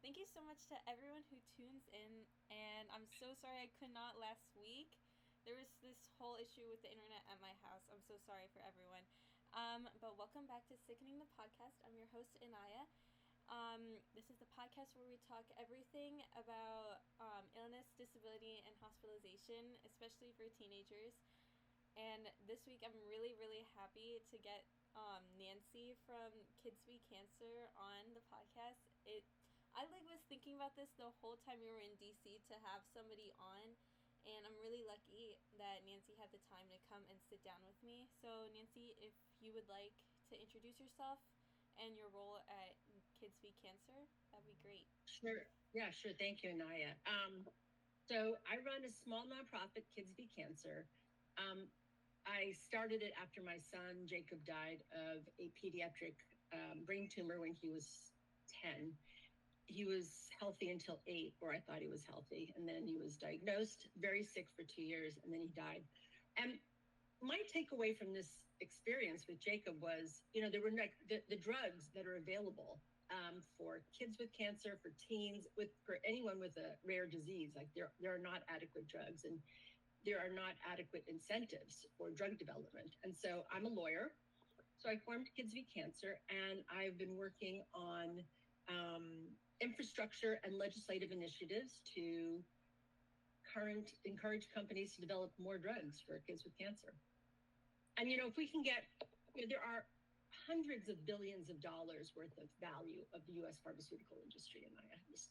Thank you so much to everyone who tunes in, and I'm so sorry I could not last week. There was this whole issue with the internet at my house. I'm so sorry for everyone. But welcome back to Sickening the Podcast. I'm your host, Inaya. This is the podcast where we talk everything about illness, disability, and hospitalization, especially for teenagers. And this week, I'm really, really happy to get Nancy from KIDSvCANCER on the podcast. I was thinking about this the whole time we were in DC to have somebody on, and I'm really lucky that Nancy had the time to come and sit down with me. So Nancy, if you would like to introduce yourself and your role at KIDSvCANCER, that'd be great. Sure. Yeah, sure. Thank you, Inaya. So I run a small nonprofit, KIDSvCANCER. I started it after my son, Jacob, died of a pediatric brain tumor when he was 10. He was healthy until 8, or I thought he was healthy. And then he was diagnosed, very sick for 2 years, and then he died. And my takeaway from this experience with Jacob was, there were like the drugs that are available for kids with cancer, for teens, for anyone with a rare disease. Like there are not adequate drugs, and there are not adequate incentives for drug development. And so I'm a lawyer. So I formed KIDSvCANCER, and I've been working on infrastructure and legislative initiatives to encourage companies to develop more drugs for kids with cancer. And, if we can get, there are hundreds of billions of dollars worth of value of the U.S. pharmaceutical industry. And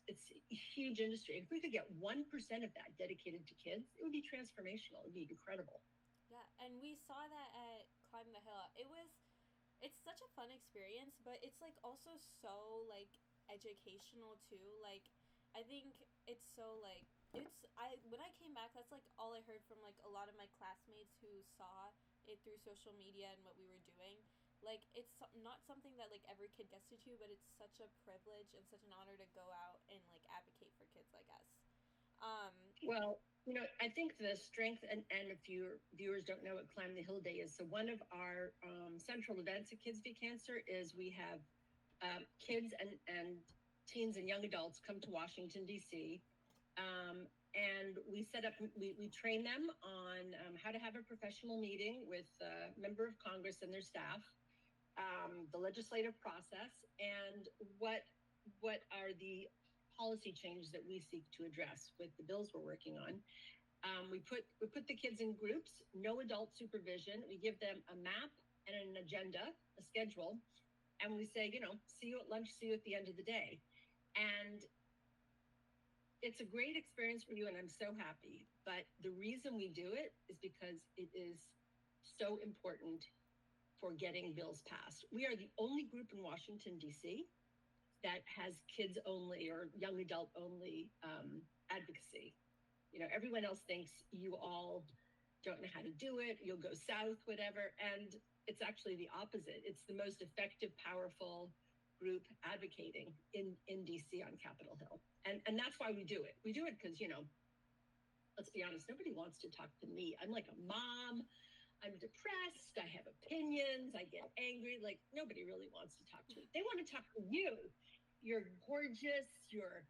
it's a huge industry. If we could get 1% of that dedicated to kids, it would be transformational. It would be incredible. Yeah, and we saw that at Climb the Hill. It's such a fun experience, but it's like also so like educational too. Like I think it's so like when I came back, that's like all I heard from like a lot of my classmates who saw it through social media and what we were doing. Like it's not something that like every kid gets to do, but it's such a privilege and such an honor to go out and like advocate for kids like us. Well, I think the strength, and if your viewers don't know what Climb the Hill Day is, so one of our central events at KIDSvCANCER is we have kids and teens and young adults come to Washington, D.C., and we we train them on how to have a professional meeting with a member of Congress and their staff, the legislative process, and what are the policy changes that we seek to address with the bills we're working on. We put the kids in groups, no adult supervision. We give them a map and an agenda, a schedule, and we say, see you at lunch, see you at the end of the day. And it's a great experience for you, and I'm so happy. But the reason we do it is because it is so important for getting bills passed. We are the only group in Washington, D.C. that has kids only or young adult only advocacy. Everyone else thinks you all don't know how to do it, you'll go south, whatever. And it's actually the opposite. It's the most effective, powerful group advocating in DC on Capitol Hill. And that's why we do it. We do it because, let's be honest, nobody wants to talk to me. I'm like a mom. I'm depressed. I have opinions. I get angry. Like nobody really wants to talk to me. They want to talk to you. You're gorgeous. You're,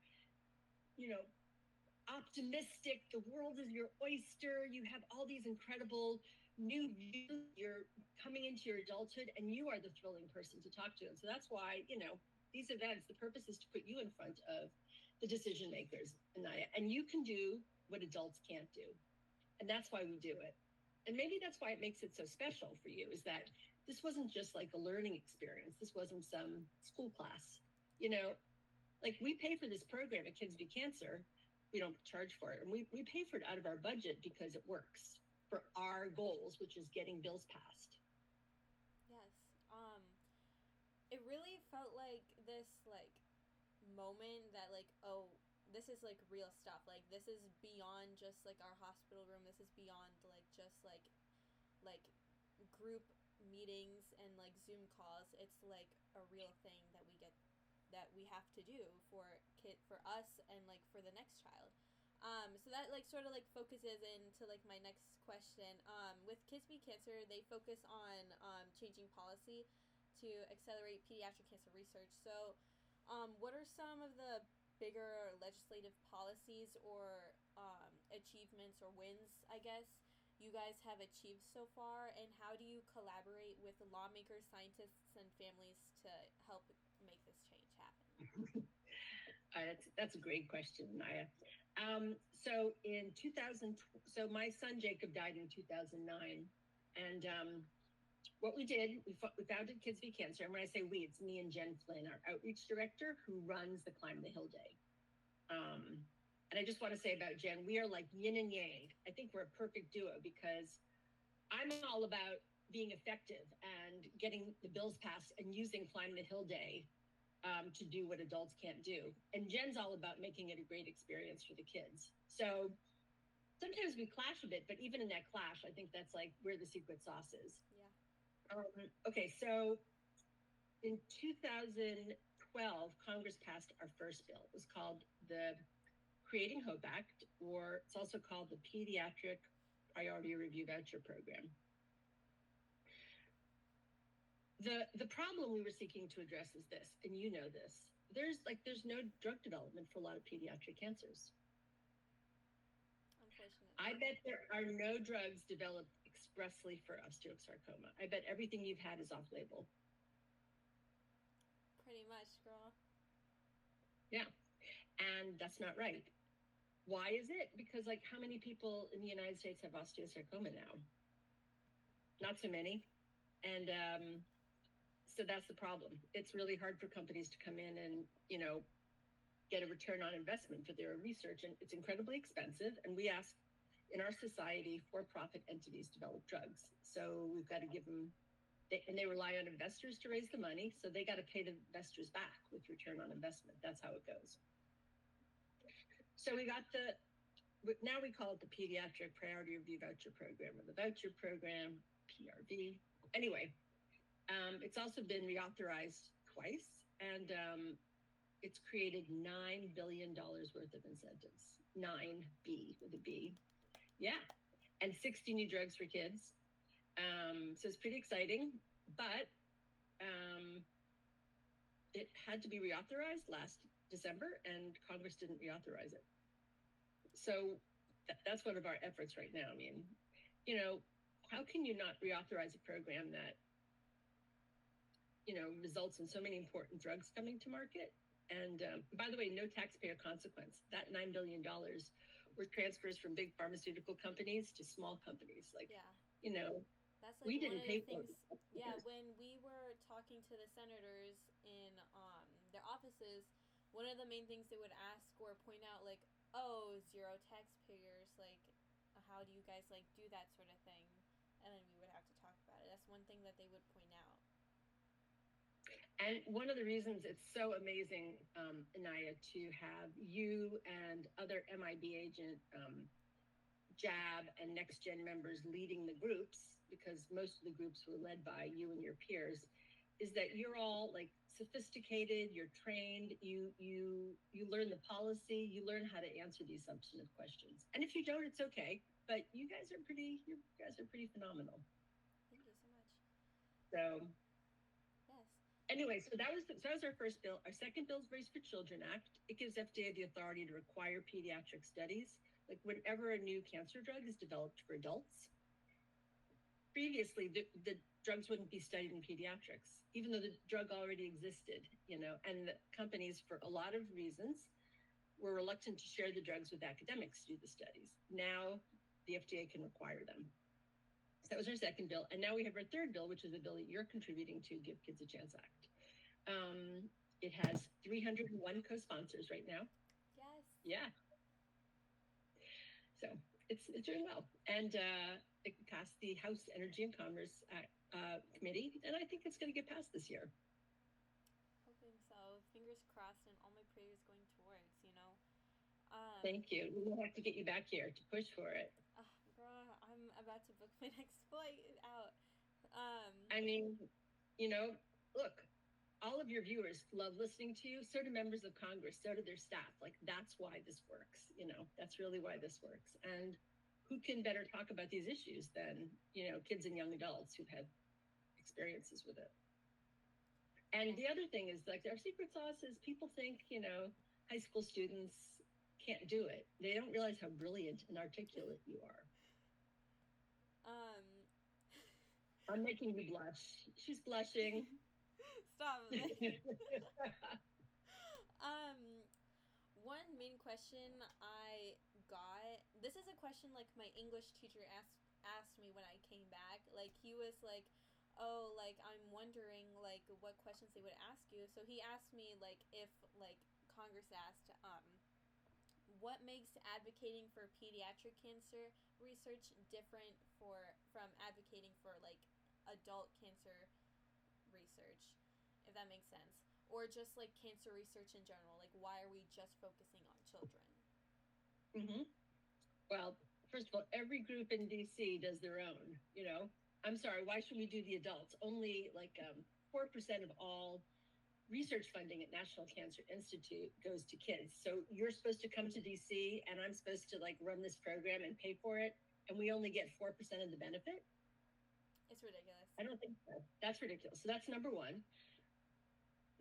optimistic. The world is your oyster. You have all these incredible new views. You're coming into your adulthood, and you are the thrilling person to talk to. And so that's why, these events, the purpose is to put you in front of the decision makers, and you can do what adults can't do. And that's why we do it. And maybe that's why it makes it so special for you, is that this wasn't just like a learning experience. This wasn't some school class. Like we pay for this program at KIDSvCANCER. We don't charge for it. And we pay for it out of our budget because it works for our goals, which is getting bills passed. Yes. It really felt like this like moment that like, oh, this is like real stuff. Like this is beyond just like our hospital room. This is beyond like just like group meetings and like Zoom calls. It's like a real thing that we have to do for us and like for the next child. So that like sort of like focuses into like my next question. With KIDSvCANCER, they focus on changing policy to accelerate pediatric cancer research. So, what are some of the bigger legislative policies or achievements or wins, I guess, you guys have achieved so far, and how do you collaborate with lawmakers, scientists, and families to help make this change happen? That's a great question, Naya. So in 2000, so my son Jacob died in 2009, and what we did, we founded Kids v Cancer, and when I say we, it's me and Jen Flynn, our outreach director, who runs the Climb the Hill Day. And I just want to say about Jen, we are like yin and yang. I think we're a perfect duo because I'm all about being effective and getting the bills passed and using Climb the Hill Day to do what adults can't do. And Jen's all about making it a great experience for the kids. So sometimes we clash a bit, but even in that clash, I think that's like where the secret sauce is. Yeah. Okay, so in 2012, Congress passed our first bill. It was called the Creating Hope Act, or it's also called the Pediatric Priority Review Voucher Program. The problem we were seeking to address is this, and you know this. There's no drug development for a lot of pediatric cancers. Unfortunately. I bet there are no drugs developed expressly for osteosarcoma. I bet everything you've had is off-label. Pretty much, girl. Yeah, and that's not right. Why is it? Because like how many people in the United States have osteosarcoma now? Not so many. And so that's the problem. It's really hard for companies to come in and, get a return on investment for their research. And it's incredibly expensive. And we ask in our society, for-profit entities develop drugs. So we've got to give them, and they rely on investors to raise the money. So they got to pay the investors back with return on investment. That's how it goes. So we got now we call it the Pediatric Priority Review Voucher Program, or the Voucher Program, PRV. Anyway, it's also been reauthorized twice, and it's created $9 billion worth of incentives. 9B with a B. Yeah. And 60 new drugs for kids. So it's pretty exciting, but it had to be reauthorized last December, and Congress didn't reauthorize it. So that's one of our efforts right now. I mean, how can you not reauthorize a program that, results in so many important drugs coming to market? And by the way, no taxpayer consequence. That $9 billion were transfers from big pharmaceutical companies to small companies. Like, yeah. That's like we didn't pay for it. Yeah, when we were talking to the senators in their offices, one of the main things they would ask or point out, like, oh, zero taxpayers, like, how do you guys, like, do that sort of thing? And then we would have to talk about it. That's one thing that they would point out. And one of the reasons it's so amazing, Inaaya, to have you and other MIB agent, JAB, and Next Gen members leading the groups, because most of the groups were led by you and your peers, is that you're all like sophisticated, you're trained, you learn the policy, you learn how to answer these substantive questions. And if you don't, it's okay. But you guys are pretty phenomenal. Thank you so much. So yes. Anyway, so that was our first bill. Our second bill is Race for Children Act. It gives FDA the authority to require pediatric studies, like whenever a new cancer drug is developed for adults. Previously, the drugs wouldn't be studied in pediatrics, even though the drug already existed, and the companies, for a lot of reasons, were reluctant to share the drugs with academics to do the studies. Now, the FDA can require them. So that was our second bill. And now we have our third bill, which is a bill that you're contributing to, Give Kids a Chance Act. It has 301 co-sponsors right now. Yes. Yeah. So it's doing well. And it passed the House Energy and Commerce Committee, and I think it's going to get passed this year. Hoping so. Fingers crossed, and all my prayers going towards, Thank you. We'll have to get you back here to push for it. Girl, I'm about to book my next flight out. I mean, look, all of your viewers love listening to you. So do members of Congress. So do their staff. Like, that's why this works. That's really why this works. And who can better talk about these issues than, kids and young adults who've had experiences with it. And the other thing is, like, our secret sauce is people think, high school students can't do it. They don't realize how brilliant and articulate you are. I'm making you blush. She's blushing. Stop. One main question I got. This is a question like my English teacher asked me when I came back. Like he was like, "Oh, like I'm wondering like what questions they would ask you." So he asked me like if like Congress asked what makes advocating for pediatric cancer research different from advocating for like adult cancer research, if that makes sense, or just like cancer research in general. Like, why are we just focusing on children? Well, first of all, every group in DC does their own. I'm sorry, why should we do the adults? Only like 4% of all research funding at National Cancer Institute goes to kids. So you're supposed to come to DC and I'm supposed to like run this program and pay for it, and we only get 4% of the benefit? It's ridiculous. I don't think so. That's ridiculous. So that's number one.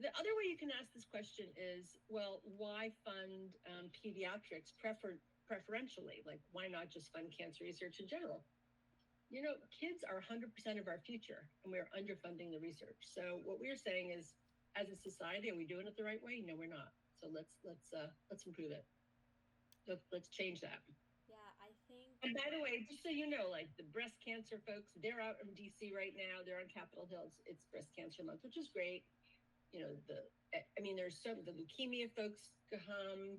The other way you can ask this question is, well, why fund pediatrics preferentially? Like, why not just fund cancer research in general? Kids are 100% of our future, and we're underfunding the research. So what we're saying is, as a society, are we doing it the right way? No, we're not. So let's improve it. Let's change that. Yeah, I think. And by the way, just so you know, like the breast cancer folks, they're out in DC right now. They're on Capitol Hill. It's Breast Cancer Month, which is great. There's the leukemia folks come,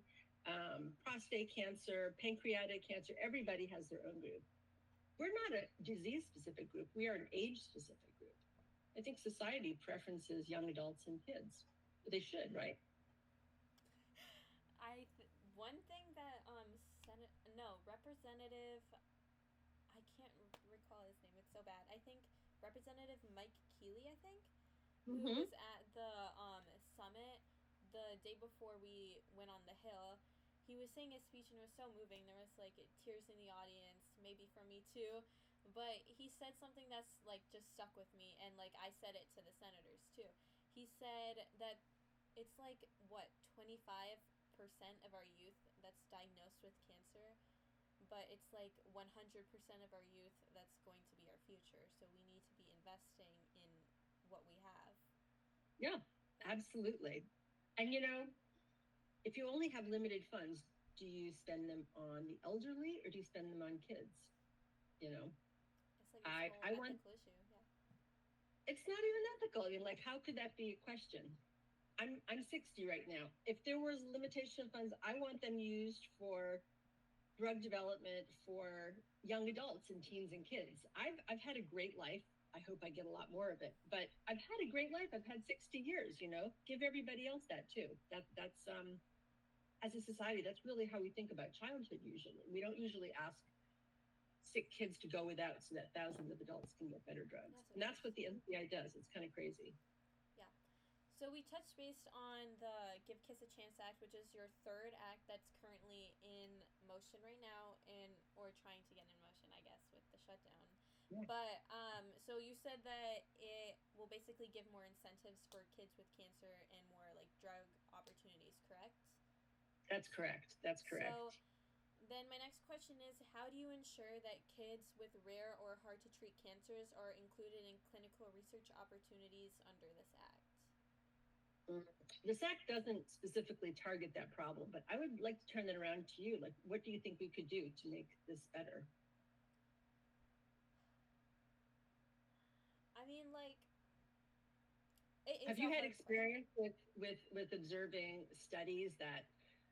prostate cancer, pancreatic cancer. Everybody has their own group. We're not a disease-specific group. We are an age-specific group. I think society preferences young adults and kids. But they should, right? One thing that Representative, I can't recall his name. It's so bad. I think Representative Mike Keeley, who was at the summit the day before we went on the Hill. He was saying his speech and it was so moving. There was like tears in the audience, maybe for me too. But he said something that's like just stuck with me, and like I said it to the senators too. He said that it's like 25% of our youth that's diagnosed with cancer, but it's like 100% of our youth that's going to be our future. So we need to be investing in what we have. Yeah, absolutely. And if you only have limited funds, do you spend them on the elderly or do you spend them on kids? It's like this whole ethical issue. Yeah. It's not even ethical. I mean, like, how could that be a question? I'm 60 right now. If there was limitation of funds, I want them used for drug development for young adults and teens and kids. I've had a great life. I hope I get a lot more of it. But I've had a great life. I've had 60 years, Give everybody else that too. That's as a society, that's really how we think about childhood usually. We don't usually ask sick kids to go without so that thousands of adults can get better drugs. That's what the NCI does. It's kind of crazy. Yeah. So we touched base on the Give Kids a Chance Act, which is your third act that's currently in motion right now, or trying to get in motion, I guess, with the shutdown. Yeah. But so you said that it will basically give more incentives for kids with cancer and more like drug opportunities, correct? That's correct. So then my next question is, how do you ensure that kids with rare or hard to treat cancers are included in clinical research opportunities under this act? This act doesn't specifically target that problem, but I would like to turn that around to you. Like, what do you think we could do to make this better? I mean, like, have you had experience with observing studies that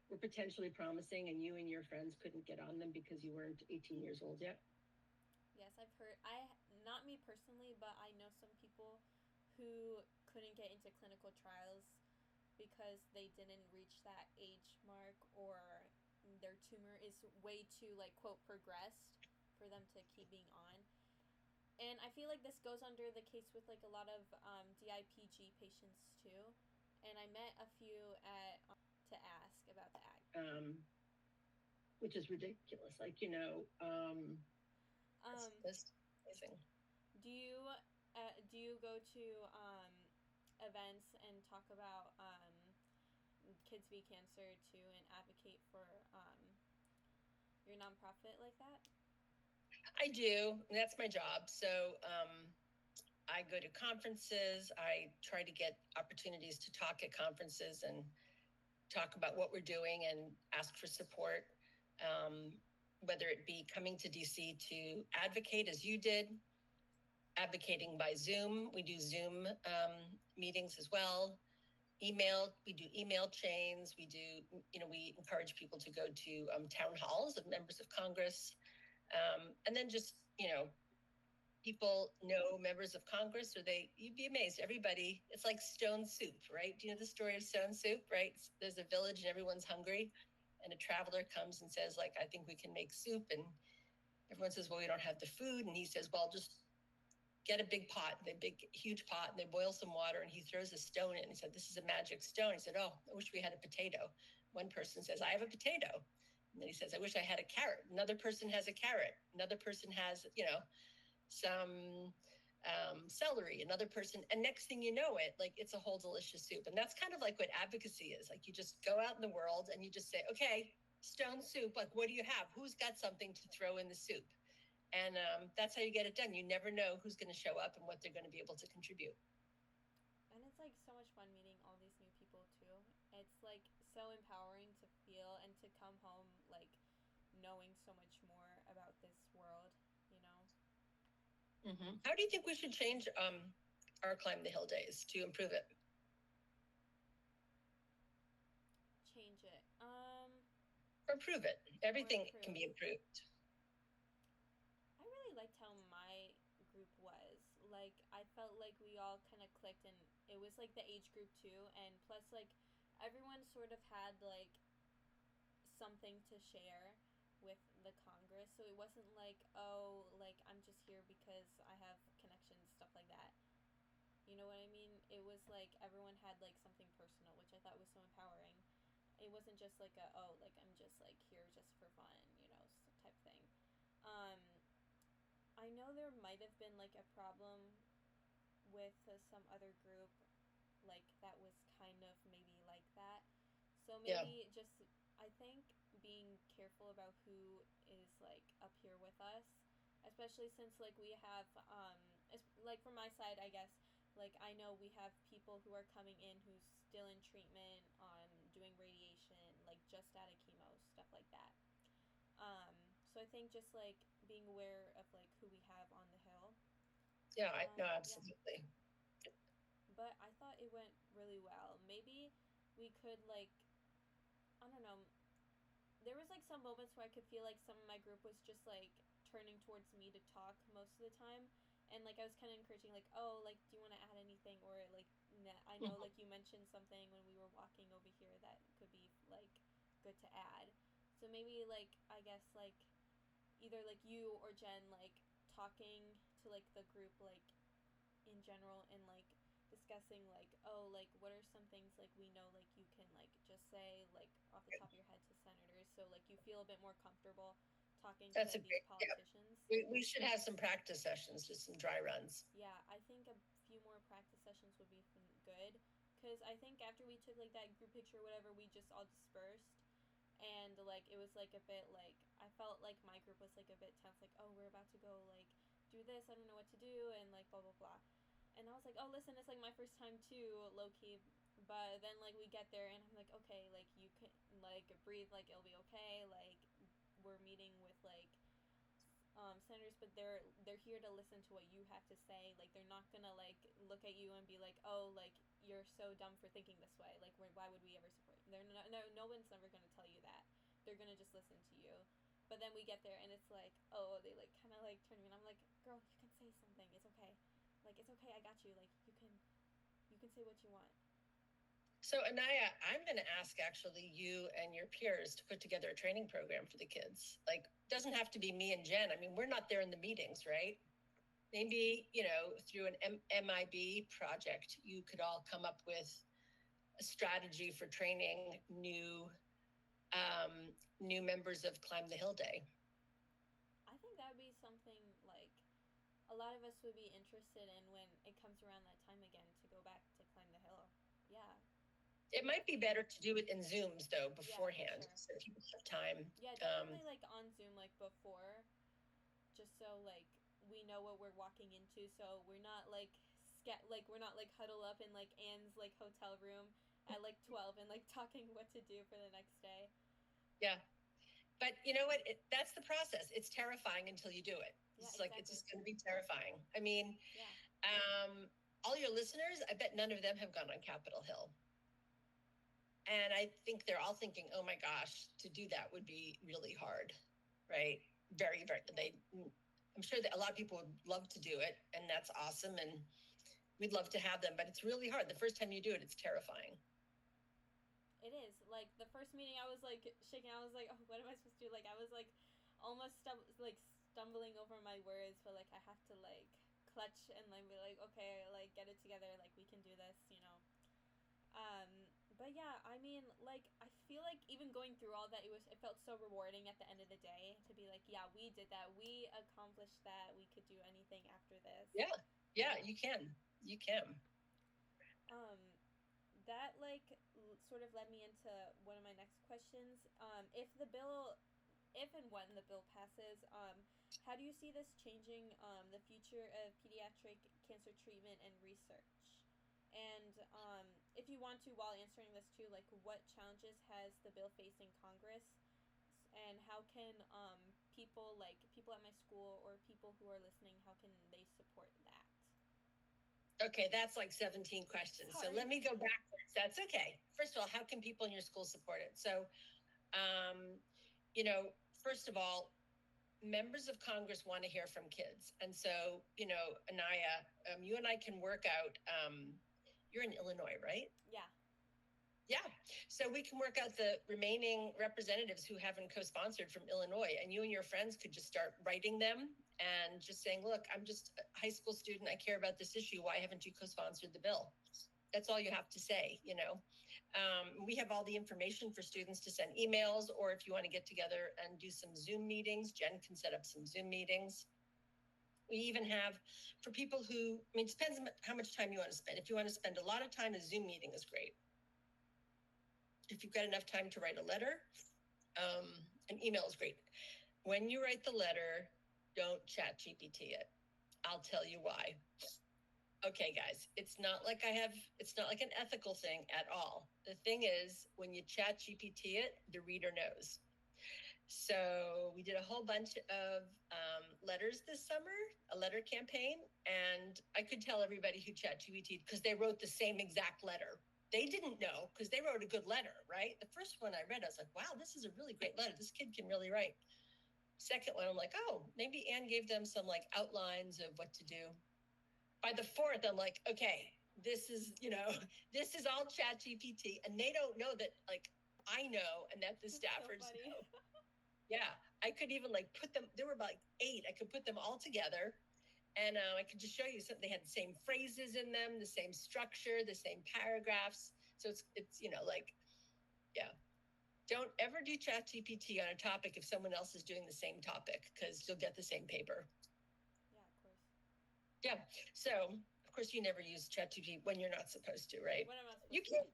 were potentially promising and you and your friends couldn't get on them because you weren't 18 years old yet? Yes, I've heard. Not me personally, but I know some people who couldn't get into clinical trials because they didn't reach that age mark, or their tumor is way too, like, quote, progressed for them to keep being on. And I feel like this goes under the case with like a lot of DIPG patients too. And I met a few to ask about the act. Which is ridiculous. Like, that's amazing. Do you go to events and talk about Kids v Cancer too and advocate for your nonprofit like that? I do. That's my job. So I go to conferences. I try to get opportunities to talk at conferences and talk about what we're doing and ask for support, whether it be coming to DC to advocate as you did, advocating by Zoom. We do Zoom meetings as well. Email, we do email chains. We do, we encourage people to go to town halls of members of Congress. And then just, people know members of Congress, or you'd be amazed. Everybody, it's like stone soup, right? Do you know the story of stone soup, right? There's a village and everyone's hungry, and a traveler comes and says, like, I think we can make soup. And everyone says, well, we don't have the food. And he says, well, just get a big pot, huge pot, and they boil some water, and he throws a stone in. He said, this is a magic stone. He said, oh, I wish we had a potato. One person says, I have a potato. And then he says, I wish I had a carrot. Another person has a carrot. Another person has, some celery. Another person, and next thing you know it's a whole delicious soup. And that's kind of like what advocacy is. Like, you just go out in the world and you just say, okay, stone soup, like, what do you have? Who's got something to throw in the soup? And that's how you get it done. You never know who's going to show up and what they're going to be able to contribute. And it's like so much fun meeting all these new people too. It's like so empowering to feel and to come home like knowing so much more about this world, Mm-hmm. How do you think we should change our Climb the Hill days to improve it? Change it. Or improve it. Everything can be improved. I really liked how my group was. Like, I felt like we all kind of clicked, and it was like the age group too, and plus like everyone sort of had like something to share with the Congress, so it wasn't like, oh, like I'm just here because I have connections, stuff like that. You know what I mean? It was like everyone had like something personal, which I thought was so empowering. It wasn't just like like I'm just like here just for fun, type thing. I know there might have been like a problem with some other group like that was kind of maybe like that. So maybe just I think being careful about who is like up here with us, especially since like we have like from my side, I guess, like I know we have people who are coming in who's still in treatment, doing radiation, like just out of chemo, stuff like that. So I think just like being aware of like who we have on the hill. Yeah, I know, absolutely. Yeah. But I thought it went really well. Maybe we could like, I don't know. There was like some moments where I could feel like some of my group was just like turning towards me to talk most of the time, and like I was kind of encouraging like, oh, like do you want to add anything, or like I know like you mentioned something when we were walking over here that could be like good to add. So maybe like I guess like either like you or Jen like talking to like the group like in general and like discussing like, oh, like what are some things like we know like you can like just say like off the top of your head to senators, so like you feel a bit more comfortable talking to these politicians. Yeah. We should have some practice sessions, just some dry runs. Yeah, I think a few more practice sessions would be good, because I think after we took like that group picture or whatever, we just all dispersed, and like it was like a bit like I felt like my group was like a bit tense, like, oh, we're about to go like do this, I don't know what to do, and like blah blah blah. And I was like, oh, listen, it's like my first time too, low key. But then like we get there and I'm like, okay, like you can like breathe, like it'll be okay. Like we're meeting with like senators, but they're here to listen to what you have to say. Like they're not gonna like look at you and be like, oh, like you're so dumb for thinking this way. Like why would we ever support you? No one's never gonna tell you that. They're gonna just listen to you. But then we get there and it's like, oh, they like kind of like turn me and I'm like, girl, you can say something. It's okay. Like it's okay. I got you. Like you can say what you want. So Inaaya, I'm going to ask actually you and your peers to put together a training program for the kids. Like, it doesn't have to be me and Jen. I mean, we're not there in the meetings, right? Maybe, through an MIB project, you could all come up with a strategy for training new members of Climb the Hill Day. I think that would be something like a lot of us would be interested in when it comes around that time again to go back to Climb the Hill. Yeah. It might be better to do it in Zooms though beforehand, sure. so people have time. Yeah, definitely like on Zoom like before, just so like we know what we're walking into, so we're not like we're not like huddle up in like Anne's like hotel room at like 12 and like talking what to do for the next day. Yeah. But you know what? That's the process. It's terrifying until you do it. Yeah, It's exactly. like, it's just going to be terrifying. I mean, yeah. All your listeners, I bet none of them have gone on Capitol Hill. And I think they're all thinking, oh my gosh, to do that would be really hard, right? Very, very, I'm sure that a lot of people would love to do it, and that's awesome. And we'd love to have them, but it's really hard. The first time you do it, it's terrifying. It is. Like, the first meeting, I was, like, shaking. I was like, oh, what am I supposed to do? Like, I was, like, almost, stumbling over my words, but, like, I have to, like, clutch and, like, be like, okay, like, get it together. Like, we can do this, you know. But, yeah, I mean, like, I feel like even going through all that, it felt so rewarding at the end of the day to be like, yeah, we did that. We accomplished that. We could do anything after this. Yeah, you can. You can. That sort of led me into one of my next questions. If and when the bill passes, how do you see this changing the future of pediatric cancer treatment and research? And if you want to, while answering this too, like, what challenges has the bill faced in Congress, and how can people at my school or people who are listening, how can they support that? Okay, that's like 17 questions. Sorry. So let me go backwards. That's okay. First of all, how can people in your school support it? So, first of all, members of Congress want to hear from kids. And so, Inaaya, you and I can work out, you're in Illinois, right? Yeah. So we can work out the remaining representatives who haven't co-sponsored from Illinois, and you and your friends could just start writing them and just saying, look, I'm just a high school student. I care about this issue. Why haven't you co-sponsored the bill? That's all you have to say, We have all the information for students to send emails, or if you want to get together and do some Zoom meetings, Jen can set up some Zoom meetings. We even have, for people who, it depends on how much time you want to spend. If you want to spend a lot of time, a Zoom meeting is great. If you've got enough time to write a letter, an email is great. When you write the letter, don't chat GPT it. I'll tell you why. Okay, guys, it's not like an ethical thing at all. The thing is, when you chat GPT it, the reader knows. So we did a whole bunch of letters this summer, a letter campaign, and I could tell everybody who chat GPT because they wrote the same exact letter. They didn't know because they wrote a good letter, right? The first one I read, I was like, wow, this is a really great letter. This kid can really write. Second one, I'm like, oh, maybe Anne gave them some like outlines of what to do. By the fourth, I'm like, okay, this is all chat GPT, and they don't know that, like, I know, and that the staffers know. Yeah, I could even like put them, there were about 8, I could put them all together, and I could just show you something. They had the same phrases in them, the same structure, the same paragraphs. So it's yeah. Don't ever do chat GPT on a topic if someone else is doing the same topic, because you'll get the same paper. Yeah, of course. Yeah. So, of course, you never use ChatGPT when you're not supposed to, right? When I'm not supposed you can't.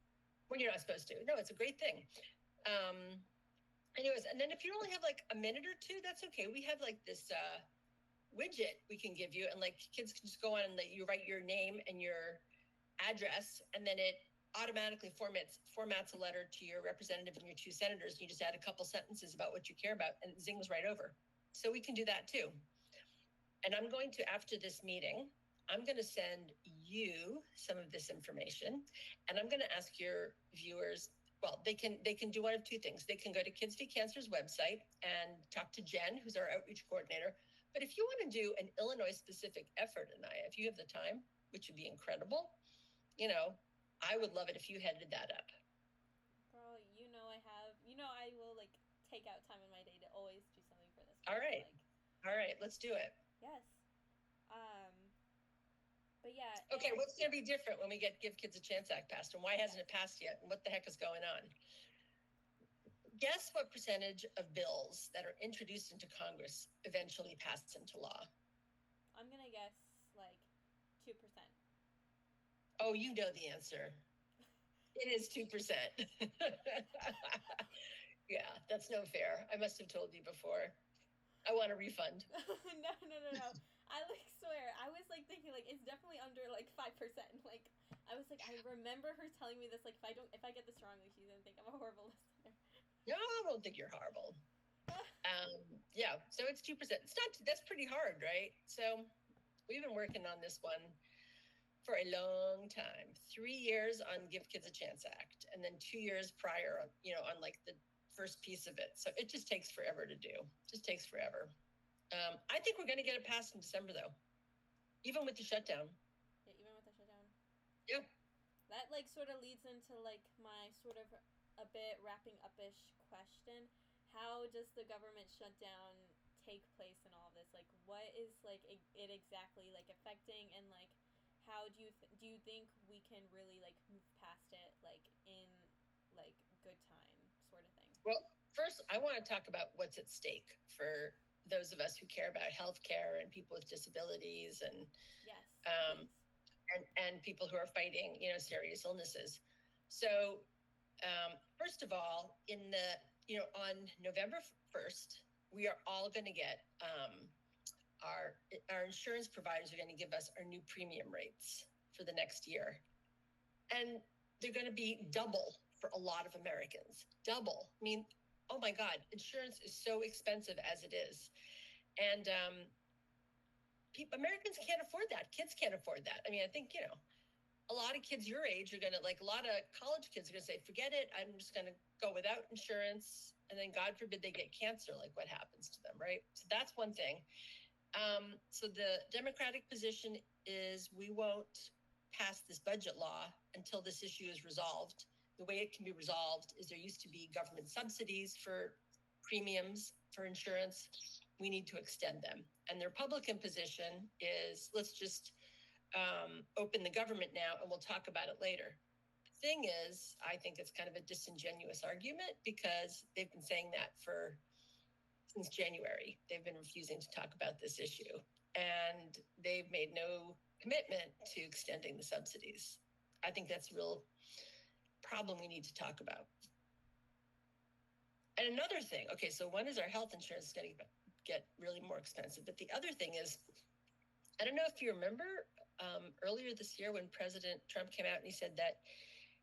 When you're not supposed to. No, it's a great thing. Anyways, and then if you only have like a minute or two, that's okay. We have like this widget we can give you, and like kids can just go on and you write your name and your address, and then it automatically formats a letter to your representative and your 2 senators. And you just add a couple sentences about what you care about, and it zings right over. So we can do that too. And I'm going to, after this meeting, I'm going to send you some of this information, and I'm going to ask your viewers, well, they can do one of 2 things. They can go to KIDSvCANCER's website and talk to Jen, who's our outreach coordinator. But if you want to do an Illinois-specific effort, Inaaya, if you have the time, which would be incredible, I would love it if you headed that up. Girl, I will like take out time in my day to always do something for this. All right, let's do it. Yes. But yeah. Okay, what's going to be different when we give Kids a Chance Act passed, and why hasn't it passed yet, and what the heck is going on? Guess what percentage of bills that are introduced into Congress eventually pass into law? I'm going to guess like 2%. Oh, you know the answer. It is 2%. Yeah, that's no fair. I must have told you before. I want a refund. No. I like swear. I was like thinking like it's definitely under like 5%. Like I was like I remember her telling me this like if I get this wrong like she's gonna think I'm a horrible listener. No, I don't think you're horrible. Yeah, so it's 2%. It's not. That's pretty hard, right? So we've been working on this one for a long time. 3 years on Give Kids a Chance Act, and then 2 years prior, on like the first piece of it. So it just takes forever to do. Just takes forever. I think we're going to get it passed in December, though, even with the shutdown. Yeah, even with the shutdown. Yeah. That like sort of leads into like my sort of a bit wrapping up-ish question. How does the government shutdown take place in all of this? Like, what is like it exactly like affecting, and like how do you think we can really like move past it like in like good time sort of thing? Well, first, I want to talk about what's at stake for those of us who care about healthcare and people with disabilities and Yes. and people who are fighting, serious illnesses. So, first of all, on November 1st, we are all going to get our insurance providers are going to give us our new premium rates for the next year, and they're going to be double for a lot of Americans. Double. I mean, oh my God, insurance is so expensive as it is, and Americans can't afford that. Kids can't afford that. I mean, I think a lot of kids your age are going to, like a lot of college kids are going to say, forget it. I'm just going to go without insurance. And then God forbid they get cancer, like what happens to them, right? So that's one thing. So the Democratic position is we won't pass this budget law until this issue is resolved. The way it can be resolved is there used to be government subsidies for premiums for insurance. We need to extend them. And the Republican position is let's just open the government now and we'll talk about it later. The thing is, I think it's kind of a disingenuous argument because they've been saying that since January. They've been refusing to talk about this issue, and they've made no commitment to extending the subsidies. I think that's a real problem we need to talk about. And another thing, okay, so one is our health insurance is going to get really more expensive, but the other thing is, I don't know if you remember earlier this year when President Trump came out and he said that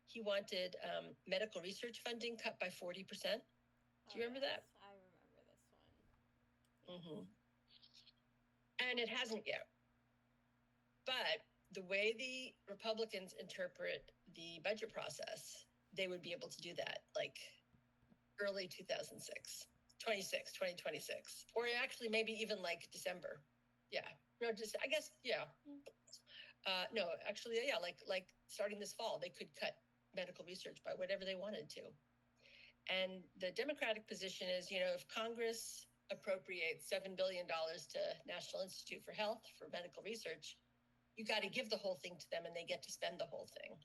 he wanted medical research funding cut by 40%. Do you remember that? I remember this one. Mm-hmm. And it hasn't yet. But the way the Republicans interpret the budget process, they would be able to do that like early 2026, or actually maybe even like December. Yeah. No, just I guess, yeah. No, actually, yeah, like starting this fall, they could cut medical research by whatever they wanted to. And the Democratic position is, if Congress appropriates $7 billion to National Institute for Health for medical research, you got to give the whole thing to them and they get to spend the whole thing.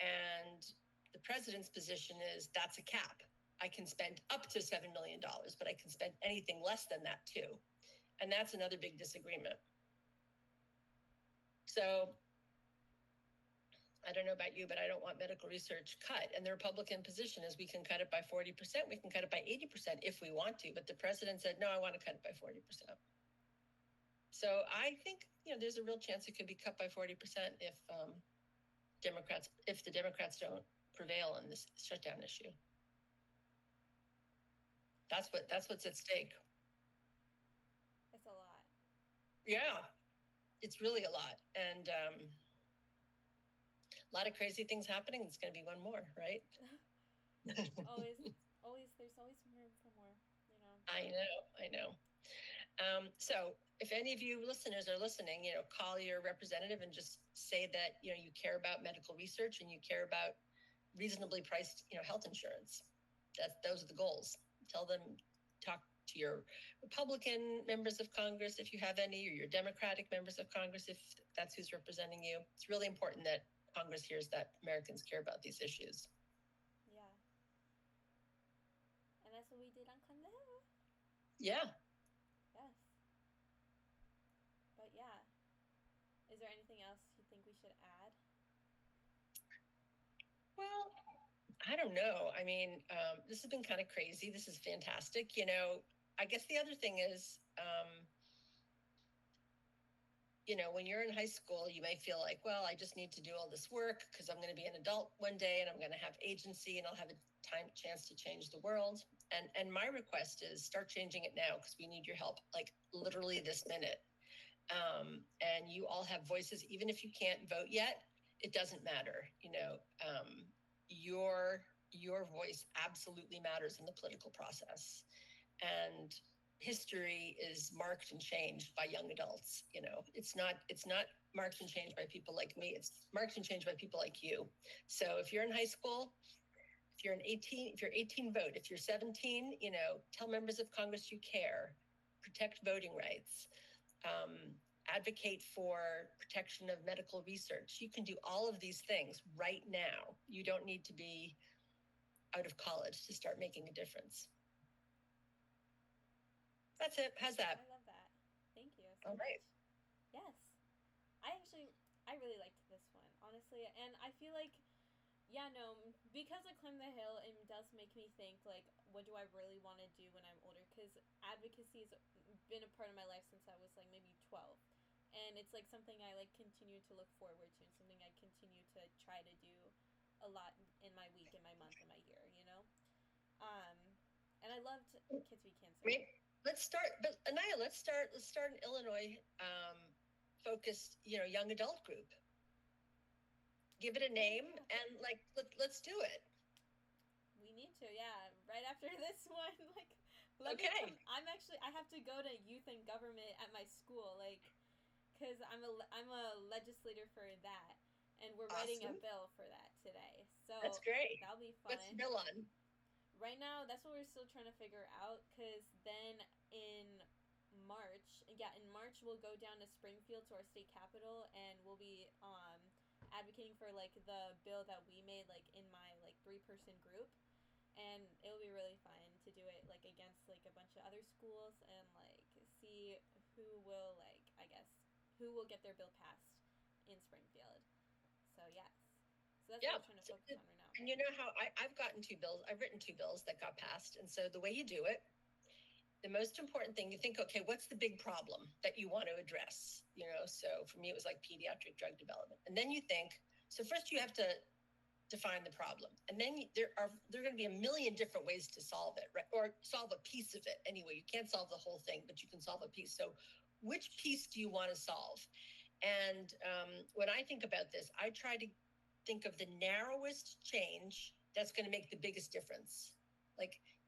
And the president's position is that's a cap. I can spend up to $7 million, but I can spend anything less than that too. And that's another big disagreement. So I don't know about you, but I don't want medical research cut. And the Republican position is we can cut it by 40%. We can cut it by 80% if we want to. But the president said, no, I want to cut it by 40%. So I think, there's a real chance it could be cut by 40% if the Democrats don't prevail on this shutdown issue. That's what's at stake. It's a lot. Yeah, it's really a lot. And a lot of crazy things happening. It's going to be one more, right? always, there's always room for more, I know. So if any of you listeners are listening, call your representative and just say that, you care about medical research and you care about reasonably priced, health insurance. Those are the goals. Tell them, talk to your Republican members of Congress, if you have any, or your Democratic members of Congress, if that's who's representing you. It's really important that Congress hears that Americans care about these issues. Yeah. And that's what we did on Come to Hill. Yeah. Yes. But yeah. Is there anything else you think we should add? Well, I don't know. I mean, this has been kind of crazy. This is fantastic. I guess the other thing is, when you're in high school, you may feel like, well, I just need to do all this work because I'm going to be an adult one day and I'm going to have agency and I'll have a chance to change the world. And my request is start changing it now because we need your help, like literally this minute. And you all have voices, even if you can't vote yet, it doesn't matter. Your voice absolutely matters in the political process. And history is marked and changed by young adults. It's not marked and changed by people like me. It's marked and changed by people like you. So if you're in high school, if you're 18, vote. If you're 17, tell members of Congress you care, protect voting rights, advocate for protection of medical research. You can do all of these things right now. You don't need to be out of college to start making a difference. That's it. How's that? I love that. Thank you so all right. much. Yes. I really liked this one, honestly. And I feel like, because I Climb the Hill, it does make me think, like, what do I really want to do when I'm older? Because advocacy has been a part of my life since I was, like, maybe 12. And it's, like, something I, like, continue to look forward to and something I continue to try to do a lot in my week, in my month, in my year, And I loved KIDSvCANCER. Great. Let's start, but Inaaya, let's start an Illinois focused, young adult group. Give it a name and let's do it. We need to, yeah. Right after this one, okay. I have to go to youth and government at my school, because I'm a legislator for that, and we're writing a bill for that today. So that's great. That'll be fun. What's the bill on? Right now, that's what we're still trying to figure out, because then in March we'll go down to Springfield to our state capital, and we'll be advocating for the bill that we made in my 3-person group, and it'll be really fun to do it against a bunch of other schools and see who will who will get their bill passed in Springfield. So yes. So that's what I'm trying to focus on right now. And you know how I've written 2 bills that got passed. And so the way you do it, the most important thing, you think, okay, what's the big problem that you want to address? So for me, it was pediatric drug development. And then you think, so first you have to define the problem. And then there are going to be a million different ways to solve it, right? Or solve a piece of it. Anyway, you can't solve the whole thing, but you can solve a piece. So which piece do you want to solve? And when I think about this, I try to think of the narrowest change that's going to make the biggest difference.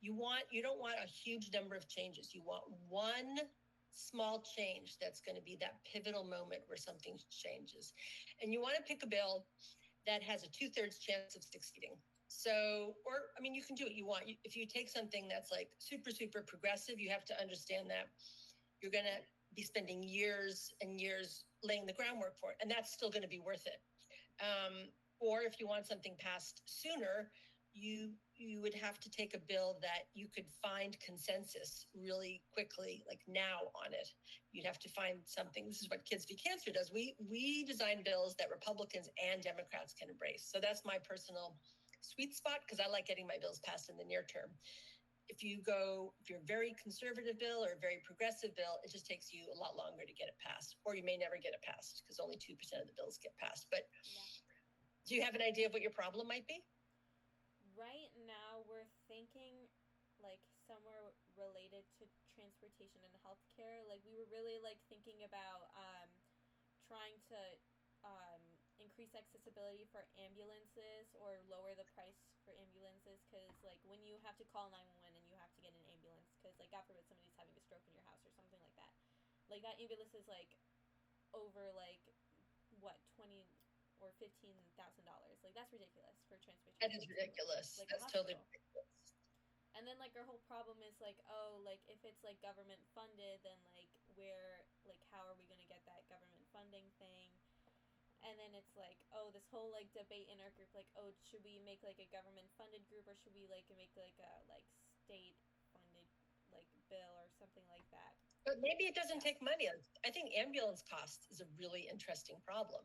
You don't want a huge number of changes. You want one small change that's going to be that pivotal moment where something changes. And you want to pick a bill that has a 2/3 chance of succeeding. So, you can do what you want. If you take something that's super, super progressive, you have to understand that you're going to be spending years and years laying the groundwork for it. And that's still going to be worth it. Or if you want something passed sooner, you would have to take a bill that you could find consensus really quickly, now on it. You'd have to find something. This is what KIDSvCANCER does. We design bills that Republicans and Democrats can embrace. So that's my personal sweet spot, because I like getting my bills passed in the near term. If you're a very conservative bill or a very progressive bill, it just takes you a lot longer to get it passed, or you may never get it passed because only 2% of the bills get passed. But do you have an idea of what your problem might be? Right now, we're thinking somewhere related to transportation and healthcare. We were really thinking about trying to increase accessibility for ambulances or lower the price for ambulances, because when you have to call 911 and you have to get an ambulance because God forbid somebody's having a stroke in your house or something like that, that ambulance is over what, $20,000 or $15,000. That's ridiculous for transportation. That is ridiculous. That's totally ridiculous. And then our whole problem is if it's government funded, then where how are we going to get that government funding thing? And then it's this whole debate in our group, should we make a government funded group, or should we make a state funded bill or something like that? But maybe it doesn't take money. I think ambulance costs is a really interesting problem.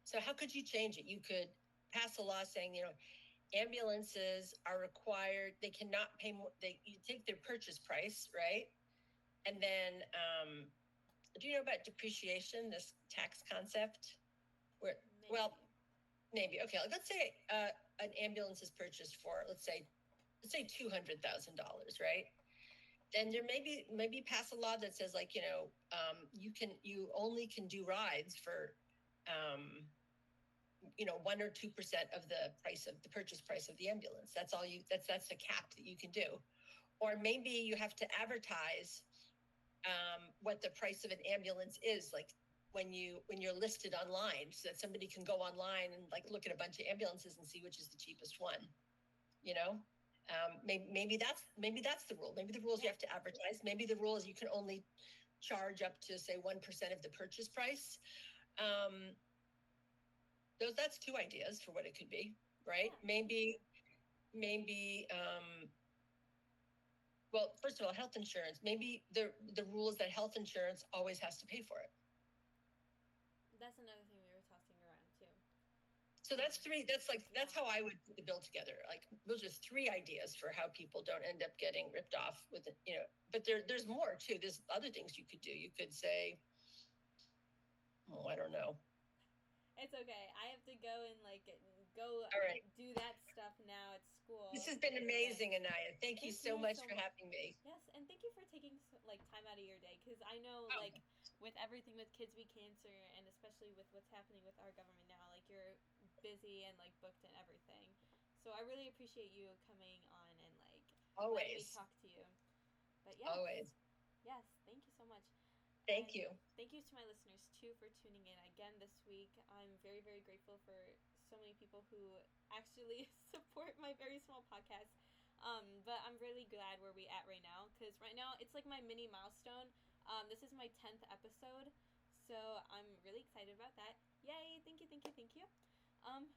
So how could you change it? You could pass a law saying, ambulances are required, they cannot pay more, you take their purchase price, right? And then, do you know about depreciation, this tax concept? Where, Maybe. well, maybe, okay, let's say an ambulance is purchased for, let's say $200,000, right? Then there maybe pass a law that says, like, you only can do rides for 1 or 2% of the purchase price of the ambulance. That's the cap that you can do. Or maybe you have to advertise what the price of an ambulance is, like when you're listed online, so that somebody can go online and like look at a bunch of ambulances and see which is the cheapest one. Maybe that's the rule. Maybe the rule is you have to advertise. Maybe the rule is you can only charge up to, say, 1% of the purchase price. That's two ideas for what it could be, right? Yeah. Well, first of all, health insurance, maybe the rule is that health insurance always has to pay for it. That's another thing we were tossing around too. So that's three. That's how I would put the bill together. Like, those are three ideas for how people don't end up getting ripped off with it, but there's more too. There's other things you could do. You could say, I don't know. It's okay. I have to go and do that stuff now at school. This has been amazing, Inaaya. Thank you so much for having me. Yes, and thank you for taking time out of your day, because I know with everything with KIDSvCANCER, and especially with what's happening with our government now, you're busy and booked and everything. So I really appreciate you coming on and letting me talk to you. But yes, always. Yes, thank you so much. Thank you. Thank you to my listeners too for tuning in again this week. I'm very, very grateful for so many people who actually support my very small podcast. But I'm really glad where we're at right now, because right now it's like my mini milestone. This is my 10th episode, so I'm really excited about that. Yay! Thank you, thank you, thank you.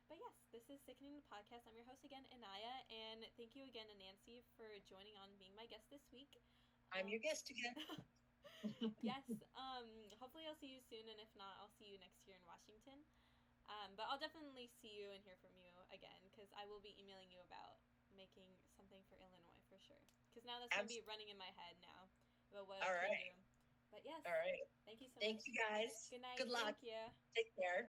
But yes, this is Sickening the Podcast. I'm your host again, Inaaya, and thank you again to Nancy for joining on being my guest this week. I'm your guest again. Yes. Hopefully I'll see you soon, and if not, I'll see you next year in Washington. But I'll definitely see you and hear from you again, because I will be emailing you about making something for Illinois for sure. Because now that's going to be running in my head now about what I can do. But yes. All right. Thank you so much. Thank you, guys. Good night. Good luck. Thank you. Take care.